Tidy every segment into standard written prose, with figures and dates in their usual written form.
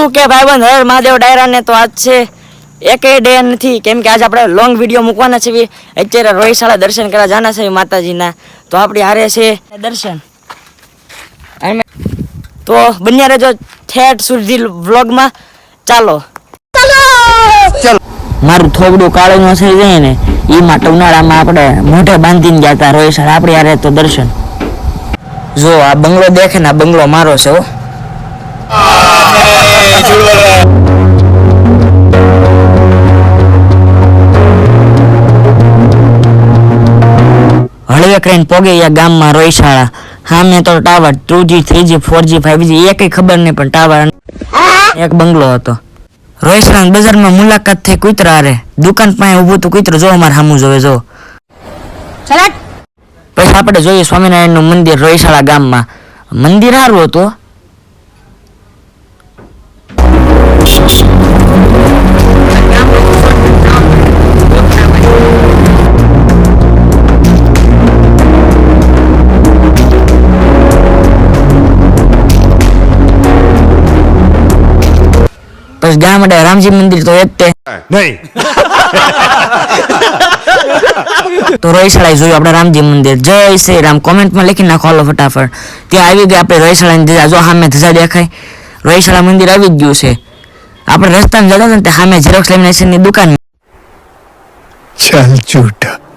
શું કે ભાઈબંધ હર મહાદેવ ડાયરા ને તો આજ છે એક ડે નથી, કેમ કે આજે આપણે લોંગ વિડીયો મૂકવાના છે. અત્યારે રોહિશાળા દર્શન કરવા જવાના છે માતાજીના, તો આપણી હારે છે દર્શન. તો બન્યા રહેજો ઠેઠ સુધી વ્લોગમાં. ચાલો મારું થોબડું કાળું ન થઈ જાય ને એ માટે ઉનાળામાં આપણે મોઢે બાંધીને ગયા હતા રોહિશાળા. આપણી હારે તો દર્શન. જો આ બંગલો દેખે ને, આ બંગલો મારો છે હો. હળવે કરીને પોગે ગામમાં રોહિશાળા. હા મેં તો tower 2G 3G 4G 5G એ કઈ ખબર નહીં, પણ ટાવર એક બંગલો હતો. રોહિશાળા બજારમાં મુલાકાત થઈ કુતરા રે. દુકાન પાસે ઊભું તું કુતરું, જો અમારે સામું જોવે જો. પછી આપણે જોઈએ સ્વામિનારાયણ નું મંદિર રોહિશાળા ગામમાં. મંદિર સારું હતું. પછી ગામડે રામજી મંદિર તો એક તે નહીં. તો રોહિશાળા જોયું આપણે રામજી મંદિર. જય શ્રી રામ કોમેન્ટમાં લખી નાખો હાલો ફટાફટ. ત્યાં આવી ગયા આપણે રોહિશાળાની ધજા. જો સામે ધજા દેખાય, રોહિશાળા મંદિર આવી જ ગયું છે. આપણે રસ્તામાં જતા હતા ને સામે ઝેરોક્સ લેમિનેશનની દુકાન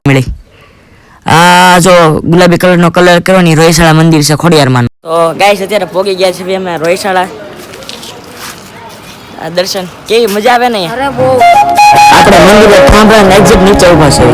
મળી. આ જો ગુલાબી કલરનો કલર કરવાની રોહિશાળા મંદિર છે ખોડિયારમાં. તો ગાઈસ અત્યારે પોગી ગયા છે અમે રોહિશાળા. દર્શન કેવી મજા આવે ને. અરે બહુ. આપણે મંદિરે થાંભલા એક્ઝિટ નીચે ઉભા છે.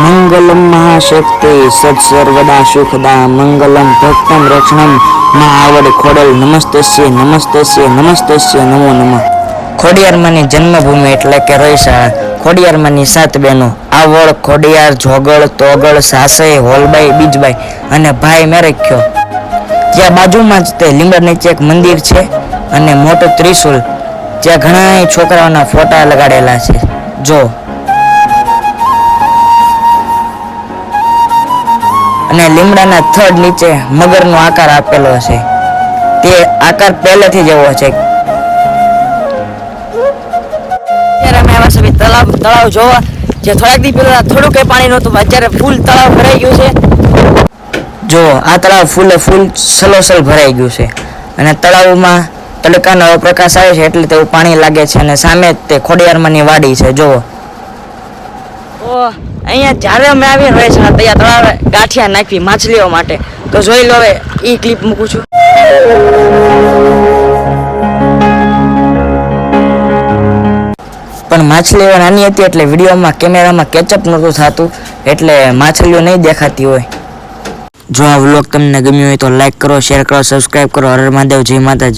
મંગલમ મહાશક્તિ સત્સર્વદા સુખદા મંગલમ ભક્તમ રક્ષણમ માં આવડ ખોડલ નમસ્તસ્ય નમસ્તસ્ય નમસ્તસ્ય નમો નમઃ. ખોડિયારમાંની જન્મભૂમિ એટલે કે રોહિશાળા. ખોડિયારમાંની 7 બહેનો આવડ, ખોડિયાર, જોગળ, તોગળ, સાસઈ, હોલબાઈ, બીજબાઈ અને ભાઈ મેરખ્યો. ત્યાં બાજુમાં જ તે લીમડા નીચે એક મંદિર છે અને મોટું ત્રિશુલ. ત્યાં ઘણા છોકરાઓના ફોટા લગાડેલા છે. જો અને લીમડાના થડ નીચે મગરનો આકાર આપેલો છે. તે આકાર પહેલેથી જ એવો છે. અત્યારે અમે આવ્યા છે તળાવ જોવા. જે થોડાક દી પહેલા થોડું કઈ પાણી નહોતું, અત્યારે ફૂલ તળાવ ભરાઈ ગયું છે. જો આ તળાવ ફૂલે ફૂલ સલોસલ ભરાઈ ગયું છે અને તળાવમાં તડકાનો પ્રકાશ આવે છે એટલે તેવું પાણી લાગે છે. અને સામે જ તે ખોડિયારમાંની વાડી છે. જુઓ અહીંયા જ્યારે અમે આવીએ રોહિશાળા ત્યાં તળાવે ગાંઠિયા નાખવી માછલીઓ માટે. તો જોઈ લો, હવે એ ક્લિપ મૂકું છું. પણ માછલીઓ નાની હતી એટલે વિડીયોમાં કેમેરામાં કેચઅપ નહોતું થતું, એટલે માછલીઓ નહીં દેખાતી હોય. જો આ વ્લોગ તમને ગમ્યો હોય તો લાઈક કરો, શેર કરો, સબસ્ક્રાઈબ કરો. હર મહાદેવ, જય માતાજી.